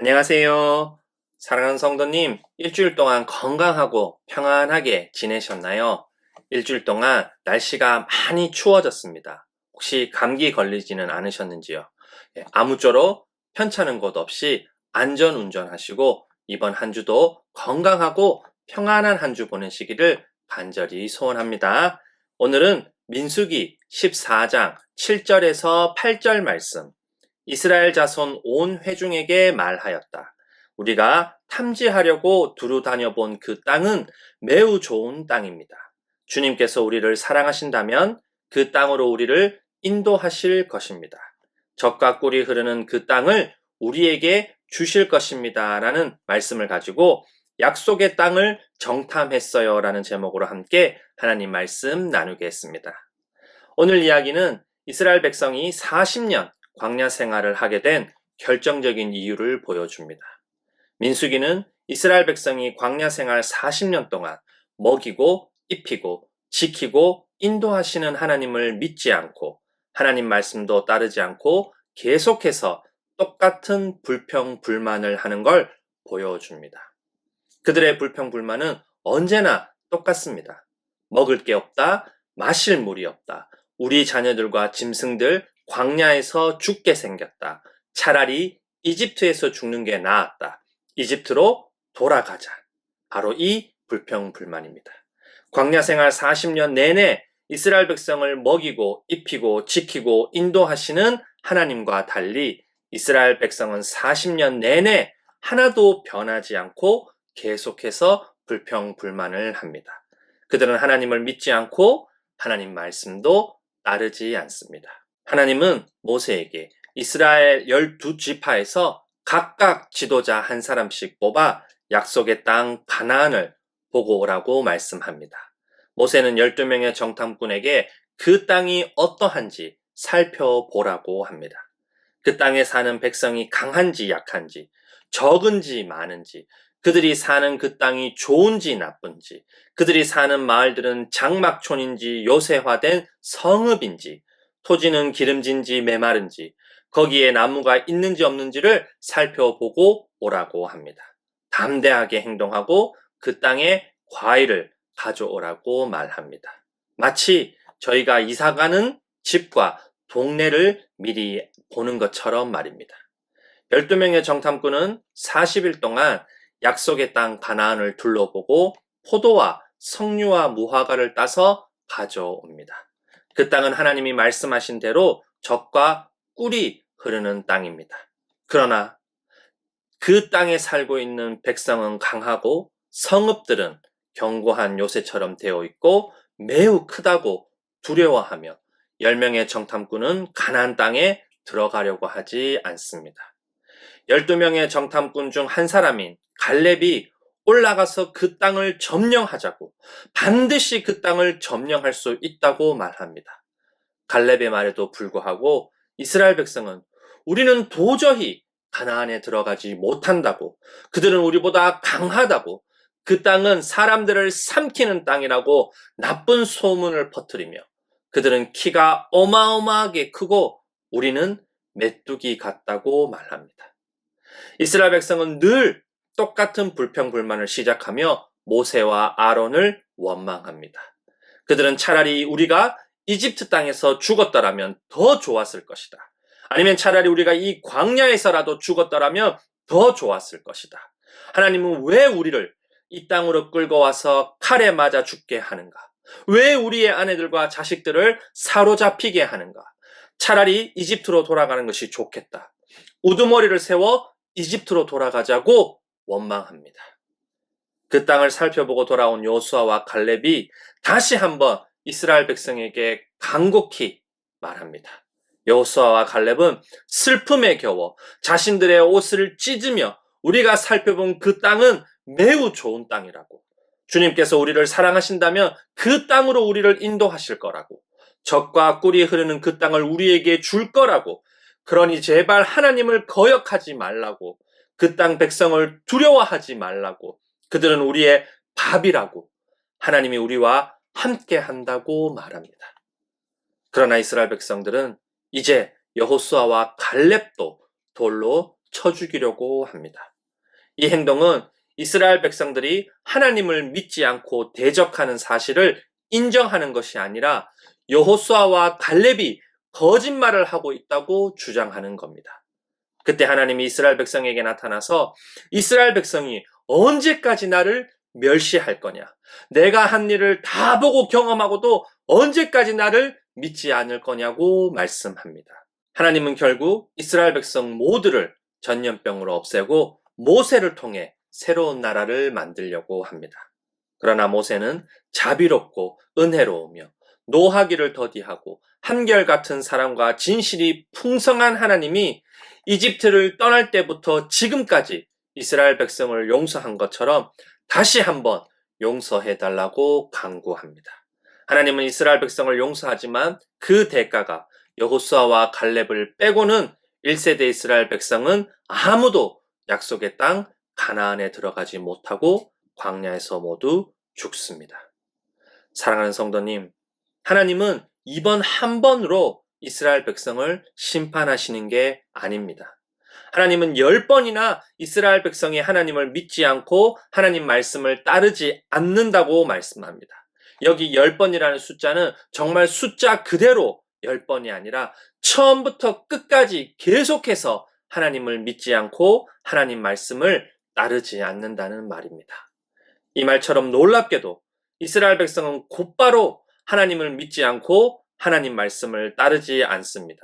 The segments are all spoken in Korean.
안녕하세요. 사랑하는 성도님, 일주일 동안 건강하고 평안하게 지내셨나요? 일주일 동안 날씨가 많이 추워졌습니다. 혹시 감기 걸리지는 않으셨는지요? 아무쪼록 편찮은 곳 없이 안전 운전하시고 이번 한 주도 건강하고 평안한 한 주 보내시기를 간절히 소원합니다. 오늘은 민수기 14장 7절에서 8절 말씀, 이스라엘 자손 온 회중에게 말하였다. 우리가 탐지하려고 두루 다녀본 그 땅은 매우 좋은 땅입니다. 주님께서 우리를 사랑하신다면 그 땅으로 우리를 인도하실 것입니다. 젖과 꿀이 흐르는 그 땅을 우리에게 주실 것입니다. 라는 말씀을 가지고 약속의 땅을 정탐했어요. 라는 제목으로 함께 하나님 말씀 나누겠습니다. 오늘 이야기는 이스라엘 백성이 40년 광야 생활을 하게 된 결정적인 이유를 보여줍니다. 민수기는 이스라엘 백성이 광야 생활 40년 동안 먹이고 입히고 지키고 인도하시는 하나님을 믿지 않고 하나님 말씀도 따르지 않고 계속해서 똑같은 불평불만을 하는 걸 보여줍니다. 그들의 불평불만은 언제나 똑같습니다. 먹을 게 없다, 마실 물이 없다, 우리 자녀들과 짐승들 광야에서 죽게 생겼다, 차라리 이집트에서 죽는 게 나았다, 이집트로 돌아가자. 바로 이 불평불만입니다. 광야 생활 40년 내내 이스라엘 백성을 먹이고 입히고 지키고 인도하시는 하나님과 달리 이스라엘 백성은 40년 내내 하나도 변하지 않고 계속해서 불평불만을 합니다. 그들은 하나님을 믿지 않고 하나님 말씀도 따르지 않습니다. 하나님은 모세에게 이스라엘 12지파에서 각각 지도자 한 사람씩 뽑아 약속의 땅 가나안을 보고 오라고 말씀합니다. 모세는 12명의 정탐꾼에게 그 땅이 어떠한지 살펴보라고 합니다. 그 땅에 사는 백성이 강한지 약한지, 적은지 많은지, 그들이 사는 그 땅이 좋은지 나쁜지, 그들이 사는 마을들은 장막촌인지 요새화된 성읍인지, 토지는 기름진지 메마른지, 거기에 나무가 있는지 없는지를 살펴보고 오라고 합니다. 담대하게 행동하고 그 땅에 과일을 가져오라고 말합니다. 마치 저희가 이사가는 집과 동네를 미리 보는 것처럼 말입니다. 12명의 정탐꾼은 40일 동안 약속의 땅 가나안을 둘러보고 포도와 석류와 무화과를 따서 가져옵니다. 그 땅은 하나님이 말씀하신 대로 젖과 꿀이 흐르는 땅입니다. 그러나 그 땅에 살고 있는 백성은 강하고 성읍들은 견고한 요새처럼 되어 있고 매우 크다고 두려워하며 10명의 정탐꾼은 가나안 땅에 들어가려고 하지 않습니다. 12명의 정탐꾼 중 한 사람인 갈렙이 올라가서 그 땅을 점령하자고, 반드시 그 땅을 점령할 수 있다고 말합니다. 갈렙의 말에도 불구하고 이스라엘 백성은 우리는 도저히 가나안에 들어가지 못한다고, 그들은 우리보다 강하다고, 그 땅은 사람들을 삼키는 땅이라고 나쁜 소문을 퍼뜨리며 그들은 키가 어마어마하게 크고 우리는 메뚜기 같다고 말합니다. 이스라엘 백성은 늘 똑같은 불평불만을 시작하며 모세와 아론을 원망합니다. 그들은 차라리 우리가 이집트 땅에서 죽었더라면 더 좋았을 것이다. 아니면 차라리 우리가 이 광야에서라도 죽었더라면 더 좋았을 것이다. 하나님은 왜 우리를 이 땅으로 끌고 와서 칼에 맞아 죽게 하는가? 왜 우리의 아내들과 자식들을 사로잡히게 하는가? 차라리 이집트로 돌아가는 것이 좋겠다. 우두머리를 세워 이집트로 돌아가자고 원망합니다. 그 땅을 살펴보고 돌아온 여호수아와 갈렙이 다시 한번 이스라엘 백성에게 간곡히 말합니다. 여호수아와 갈렙은 슬픔에 겨워 자신들의 옷을 찢으며 우리가 살펴본 그 땅은 매우 좋은 땅이라고, 주님께서 우리를 사랑하신다면 그 땅으로 우리를 인도하실 거라고, 젖과 꿀이 흐르는 그 땅을 우리에게 줄 거라고, 그러니 제발 하나님을 거역하지 말라고, 그 땅 백성을 두려워하지 말라고, 그들은 우리의 밥이라고, 하나님이 우리와 함께 한다고 말합니다. 그러나 이스라엘 백성들은 이제 여호수아와 갈렙도 돌로 쳐 죽이려고 합니다. 이 행동은 이스라엘 백성들이 하나님을 믿지 않고 대적하는 사실을 인정하는 것이 아니라 여호수아와 갈렙이 거짓말을 하고 있다고 주장하는 겁니다. 그때 하나님이 이스라엘 백성에게 나타나서 이스라엘 백성이 언제까지 나를 멸시할 거냐? 내가 한 일을 다 보고 경험하고도 언제까지 나를 믿지 않을 거냐고 말씀합니다. 하나님은 결국 이스라엘 백성 모두를 전염병으로 없애고 모세를 통해 새로운 나라를 만들려고 합니다. 그러나 모세는 자비롭고 은혜로우며 노하기를 더디하고 한결같은 사랑과 진실이 풍성한 하나님이 이집트를 떠날 때부터 지금까지 이스라엘 백성을 용서한 것처럼 다시 한번 용서해달라고 간구합니다. 하나님은 이스라엘 백성을 용서하지만 그 대가가 여호수아와 갈렙을 빼고는 1세대 이스라엘 백성은 아무도 약속의 땅 가나안에 들어가지 못하고 광야에서 모두 죽습니다. 사랑하는 성도님, 하나님은 이번 한 번으로 이스라엘 백성을 심판하시는 게 아닙니다. 하나님은 10번이나 이스라엘 백성이 하나님을 믿지 않고 하나님 말씀을 따르지 않는다고 말씀합니다. 여기 10번이라는 숫자는 정말 숫자 그대로 10번이 아니라 처음부터 끝까지 계속해서 하나님을 믿지 않고 하나님 말씀을 따르지 않는다는 말입니다. 이 말처럼 놀랍게도 이스라엘 백성은 곧바로 하나님을 믿지 않고 하나님 말씀을 따르지 않습니다.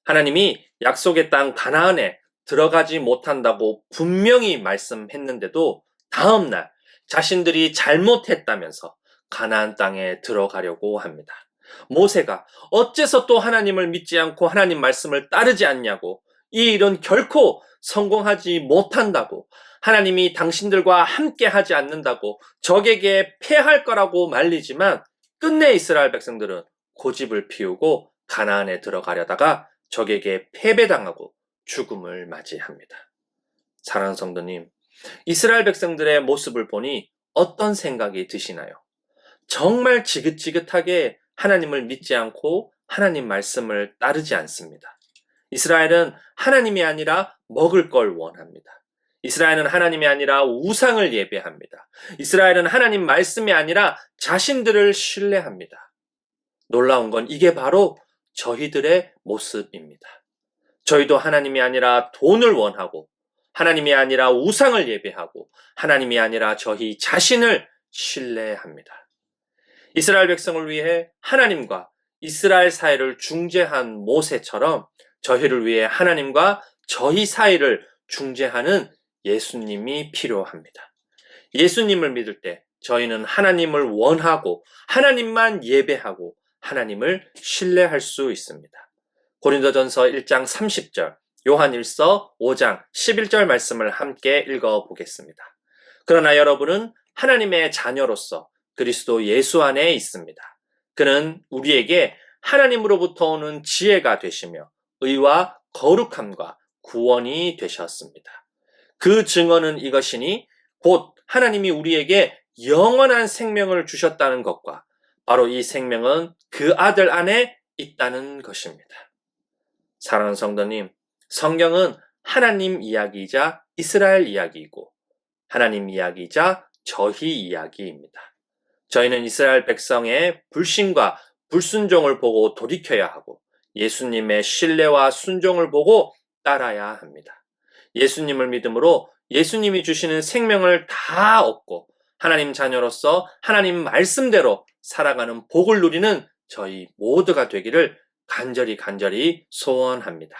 하나님이 약속의 땅 가나안에 들어가지 못한다고 분명히 말씀했는데도 다음날 자신들이 잘못했다면서 가나안 땅에 들어가려고 합니다. 모세가 어째서 또 하나님을 믿지 않고 하나님 말씀을 따르지 않냐고, 이 일은 결코 성공하지 못한다고, 하나님이 당신들과 함께 하지 않는다고 적에게 패할 거라고 말리지만 끝내 이스라엘 백성들은 고집을 피우고 가나안에 들어가려다가 적에게 패배당하고 죽음을 맞이합니다. 사랑하는 성도님, 이스라엘 백성들의 모습을 보니 어떤 생각이 드시나요? 정말 지긋지긋하게 하나님을 믿지 않고 하나님 말씀을 따르지 않습니다. 이스라엘은 하나님이 아니라 먹을 걸 원합니다. 이스라엘은 하나님이 아니라 우상을 예배합니다. 이스라엘은 하나님 말씀이 아니라 자신들을 신뢰합니다. 놀라운 건 이게 바로 저희들의 모습입니다. 저희도 하나님이 아니라 돈을 원하고, 하나님이 아니라 우상을 예배하고, 하나님이 아니라 저희 자신을 신뢰합니다. 이스라엘 백성을 위해 하나님과 이스라엘 사이를 중재한 모세처럼 저희를 위해 하나님과 저희 사이를 중재하는 예수님이 필요합니다. 예수님을 믿을 때 저희는 하나님을 원하고 하나님만 예배하고 하나님을 신뢰할 수 있습니다. 고린도전서 1장 30절, 요한일서 5장 11절 말씀을 함께 읽어보겠습니다. 그러나 여러분은 하나님의 자녀로서 그리스도 예수 안에 있습니다. 그는 우리에게 하나님으로부터 오는 지혜가 되시며 의와 거룩함과 구원이 되셨습니다. 그 증언은 이것이니 곧 하나님이 우리에게 영원한 생명을 주셨다는 것과 바로 이 생명은 그 아들 안에 있다는 것입니다. 사랑하는 성도님, 성경은 하나님 이야기이자 이스라엘 이야기이고 하나님 이야기이자 저희 이야기입니다. 저희는 이스라엘 백성의 불신과 불순종을 보고 돌이켜야 하고 예수님의 신뢰와 순종을 보고 따라야 합니다. 예수님을 믿음으로 예수님이 주시는 생명을 다 얻고 하나님 자녀로서 하나님 말씀대로 살아가는 복을 누리는 저희 모두가 되기를 간절히 소원합니다.